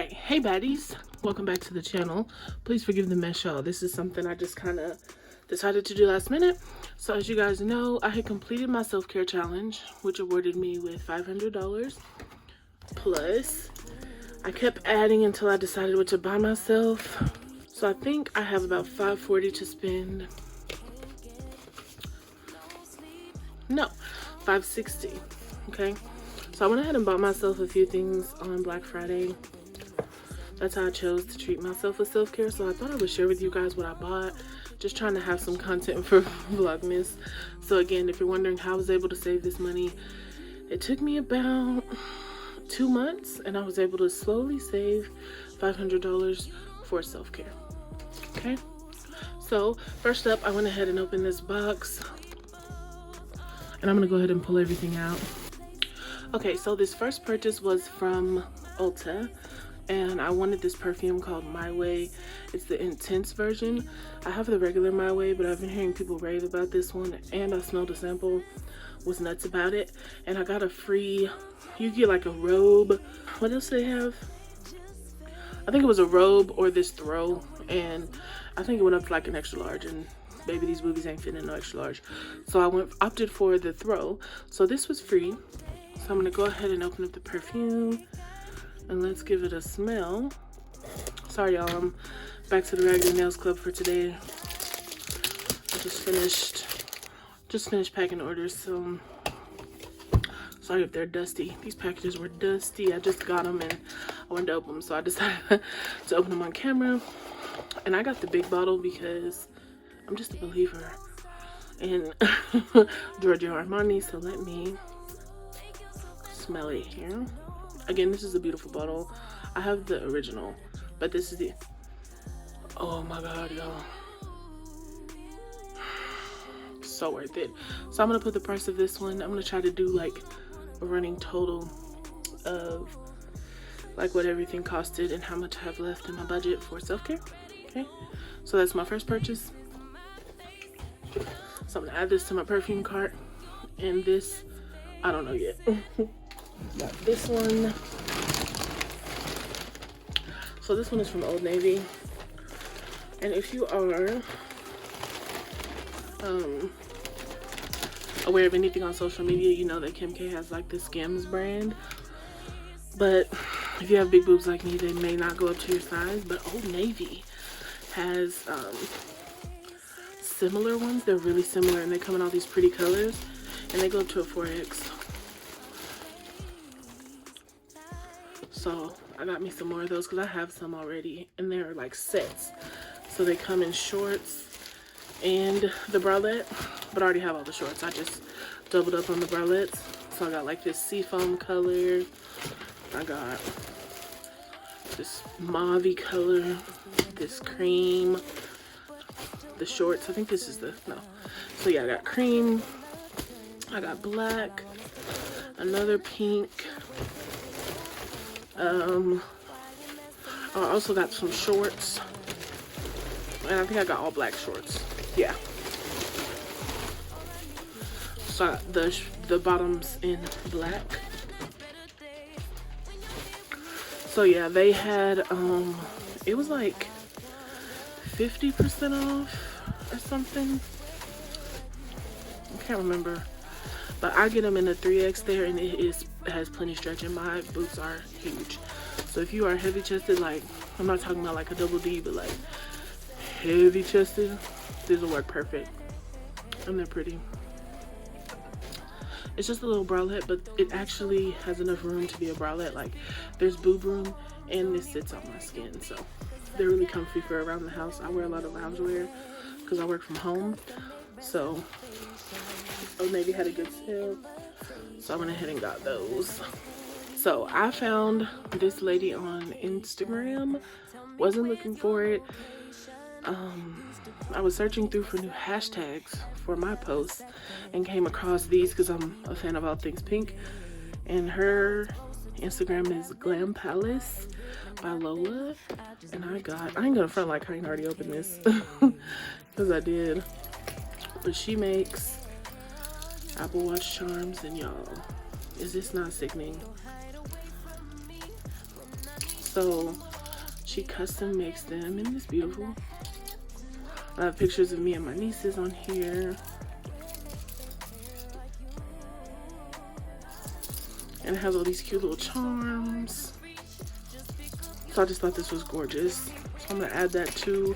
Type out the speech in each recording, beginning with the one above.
Alright, hey baddies, welcome back to the channel. Please forgive the mess, y'all. This is something I just kind of decided to do last minute. So as you guys know, I had completed my self-care challenge, which awarded me with $500 plus I kept adding until I decided what to buy myself. So I think I have about $540 to spend. No, $560. Okay, so I went ahead and bought myself a few things on Black Friday. That's how I chose to treat myself with self-care. So I thought I would share with you guys what I bought. Just trying to have some content for Vlogmas. So again, if you're wondering how I was able to save this money, it took me about 2 months and I was able to slowly save $500 for self-care. Okay, so first up, I went ahead and opened this box and I'm gonna go ahead and pull everything out. Okay, so this first purchase was from Ulta. And I wanted this perfume called My Way. It's the intense version. I have the regular My Way, but I've been hearing people rave about this one, and I smelled a sample, was nuts about it. And I got a free, you get like a robe. What else do they have? I think it was a robe or this throw, and I think it went up to like an extra large, and baby, these boobies ain't fitting in no extra large. So I opted for the throw. So this was free. So I'm gonna go ahead and open up the perfume. And let's give it a smell. Sorry y'all, I'm back to the Raggedy Nails Club for today. I just finished packing orders, so sorry if they're dusty. These packages were dusty. I just got them and I wanted to open them, so I decided to open them on camera. And I got the big bottle because I'm just a believer in Giorgio Armani, so let me smell it here. Again, this is a beautiful bottle. I have the original, but this is the, oh my god, y'all, so worth it. So I'm gonna put the price of this one, I'm gonna try to do like a running total of like what everything costed and how much I have left in my budget for self-care. Okay, so that's my first purchase. So I'm gonna add this to my perfume cart, and this, I don't know yet. Got this one. So this one is from Old Navy, and if you are aware of anything on social media, you know that Kim K has like the Skims brand. But if you have big boobs like me, they may not go up to your size. But Old Navy has similar ones. They're really similar, and they come in all these pretty colors, and they go up to a 4X. So I got me some more of those because I have some already, and they're like sets. So they come in shorts and the bralette, but I already have all the shorts. I just doubled up on the bralettes. So I got like this seafoam color. I got this mauve color, this cream, the shorts. I think this is the, no. So yeah, I got cream, I got black, another pink. I also got some shorts, and I think I got all black shorts. Yeah. So I got the bottoms in black. So yeah, they had it was like 50% off or something. I can't remember. But I get them in a 3X there, and it has plenty stretch, and my boots are huge. So if you are heavy chested, like, I'm not talking about like a double D, but like heavy chested, these will work perfect. And they're pretty. It's just a little bralette, but it actually has enough room to be a bralette. Like, there's boob room, and this sits on my skin. So they're really comfy for around the house. I wear a lot of loungewear because I work from home. So Old Navy had a good sale, so I went ahead and got those. So I found this lady on Instagram, wasn't looking for it. I was searching through for new hashtags for my posts and came across these because I'm a fan of all things pink, and her Instagram is Glam Palace by Lola, and I ain't gonna front like I ain't already opened this because I did, but she makes Apple Watch charms, and y'all, is this not sickening? So she custom makes them, and it's beautiful. I have pictures of me and my nieces on here. And it has all these cute little charms. So I just thought this was gorgeous. So I'm gonna add that to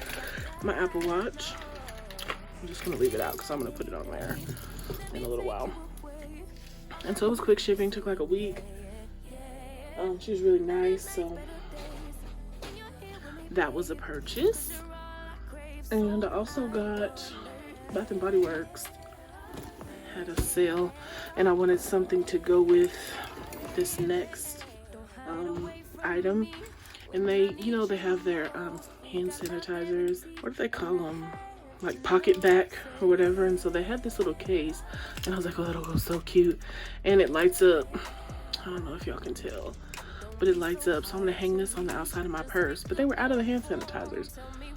my Apple Watch. I'm just gonna leave it out because I'm gonna put it on there in a little while. And so it was quick shipping, took like a week. She was really nice, so that was a purchase. And I also got Bath and Body Works had a sale, and I wanted something to go with this next item. And they, you know, they have their hand sanitizers. What do they call them? Like pocket back or whatever. And so they had this little case, and I was like, oh, that'll go so cute. And it lights up. I don't know if y'all can tell, but it lights up. So I'm gonna hang this on the outside of my purse. But they were out of the hand sanitizers,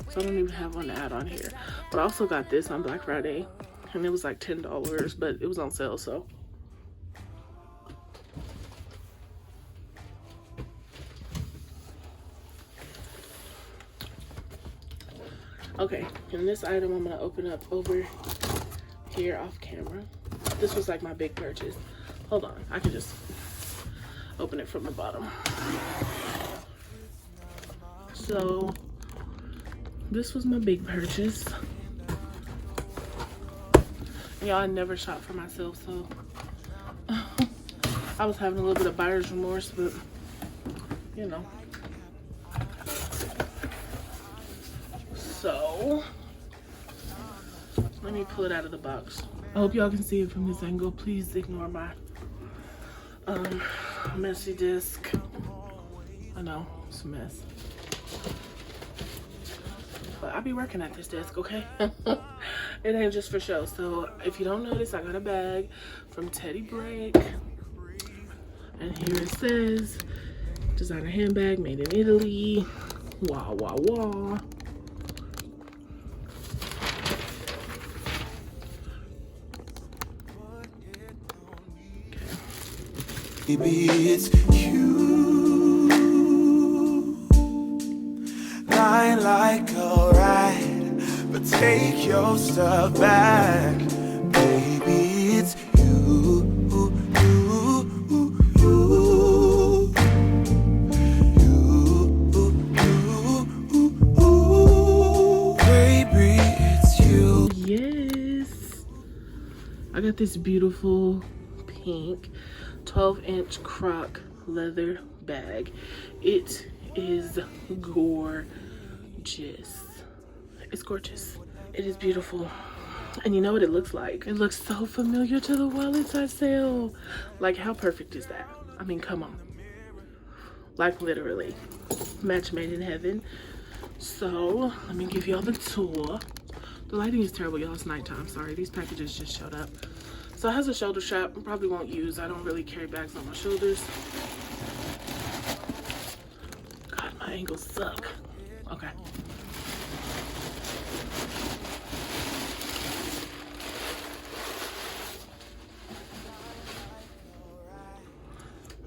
so I don't even have one to add on here. But I also got this on Black Friday, and it was like $10, but it was on sale, so. Okay, and this item I'm gonna open up over here off camera. This was like my big purchase. Hold on, I can just open it from the bottom. So this was my big purchase. Y'all, I never shop for myself, so I was having a little bit of buyer's remorse, but you know. So let me pull it out of the box. I hope y'all can see it from this angle. Please ignore my messy disc. I know, it's a mess. But I'll be working at this desk, okay? It ain't just for show. So if you don't notice, I got a bag from Teddy Break. And here it says, designer handbag made in Italy. Wah, wah, wah. Baby, it's you, lying like a ride, but take your stuff back. Baby, it's you, baby, it's you. Yes, I got this beautiful pink 12-inch croc leather bag. It is gorgeous. It's gorgeous. It is beautiful. And you know what it looks like? It looks so familiar to the wallets I sell. Like, how perfect is that? I mean, come on. Like, literally. Match made in heaven. So, let me give y'all the tour. The lighting is terrible, y'all. It's nighttime. Sorry, these packages just showed up. So it has a shoulder strap. I probably won't use. I don't really carry bags on my shoulders. God, my angles suck. Okay.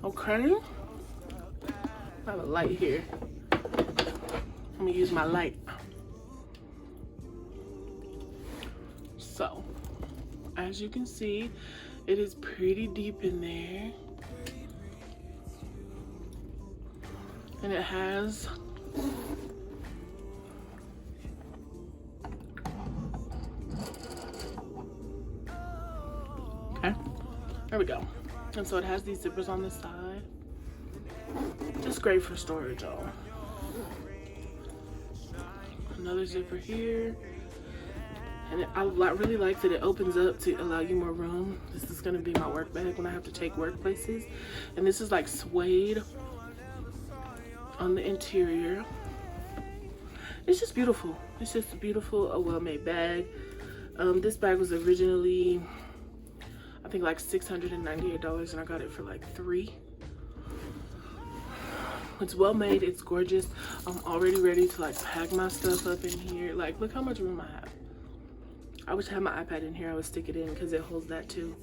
Okay. I have a light here. I'm gonna use my light. So, as you can see, it is pretty deep in there. And it has okay, there we go. And so it has these zippers on the side. Just great for storage, y'all. Another zipper here. And I really like that it opens up to allow you more room. This is gonna be my work bag when I have to take work places. And this is like suede on the interior. It's just beautiful. It's just a beautiful, a well-made bag. This bag was originally, I think, like $698, and I got it for like $3. It's well made, it's gorgeous. I'm already ready to like pack my stuff up in here. Like, look how much room I have. I wish I had my iPad in here. I would stick it in because it holds that too.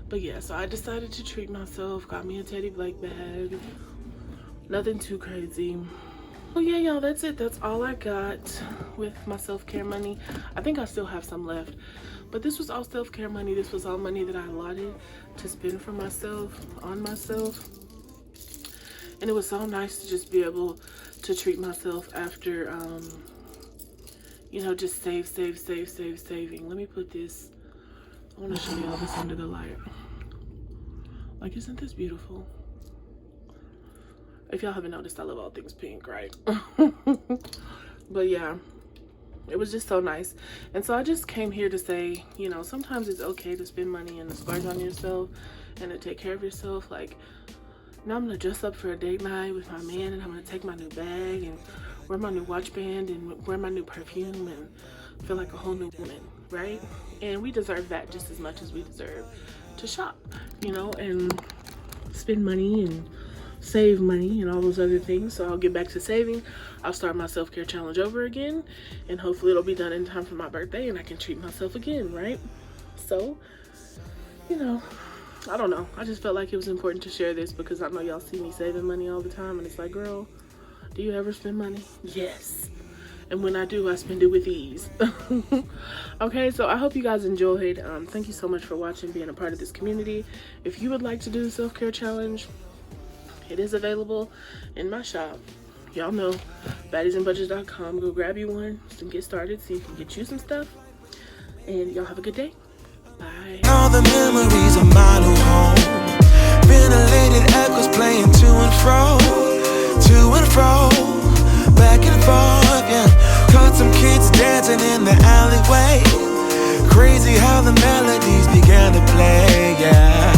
But yeah, so I decided to treat myself. Got me a Teddy Blake bag. Nothing too crazy. Oh yeah, y'all, that's it. That's all I got with my self-care money. I think I still have some left, but this was all self-care money. This was all money that I allotted to spend for myself, on myself. And it was so nice to just be able to treat myself after, you know, just saving. Let me put this, I want to show y'all this under the light. Like, isn't this beautiful? If y'all haven't noticed, I love all things pink, right? But yeah, it was just so nice. And so I just came here to say, you know, sometimes it's okay to spend money and to splurge on yourself and to take care of yourself. Like, now I'm gonna dress up for a date night with my man, and I'm gonna take my new bag and wear my new watch band and wear my new perfume and feel like a whole new woman, right? And we deserve that just as much as we deserve to shop, you know, and spend money and save money and all those other things. So I'll get back to saving. I'll start my self-care challenge over again, and hopefully it'll be done in time for my birthday and I can treat myself again, right? So, you know, I don't know, I just felt like it was important to share this because I know y'all see me saving money all the time, and it's like, girl, do you ever spend money? Yes. And when I do, I spend it with ease. Okay, so I hope you guys enjoyed. Thank you so much for watching, being a part of this community. If you would like to do the self-care challenge, it is available in my shop. Y'all know, baddiesandbudgets.com. Go grab you one and get started so you can get you some stuff. And y'all have a good day. Bye. All the memories of my new home. Ventilated echoes playing to and fro, back and forth, yeah. Caught some kids dancing in the alleyway. Crazy how the melodies began to play, yeah.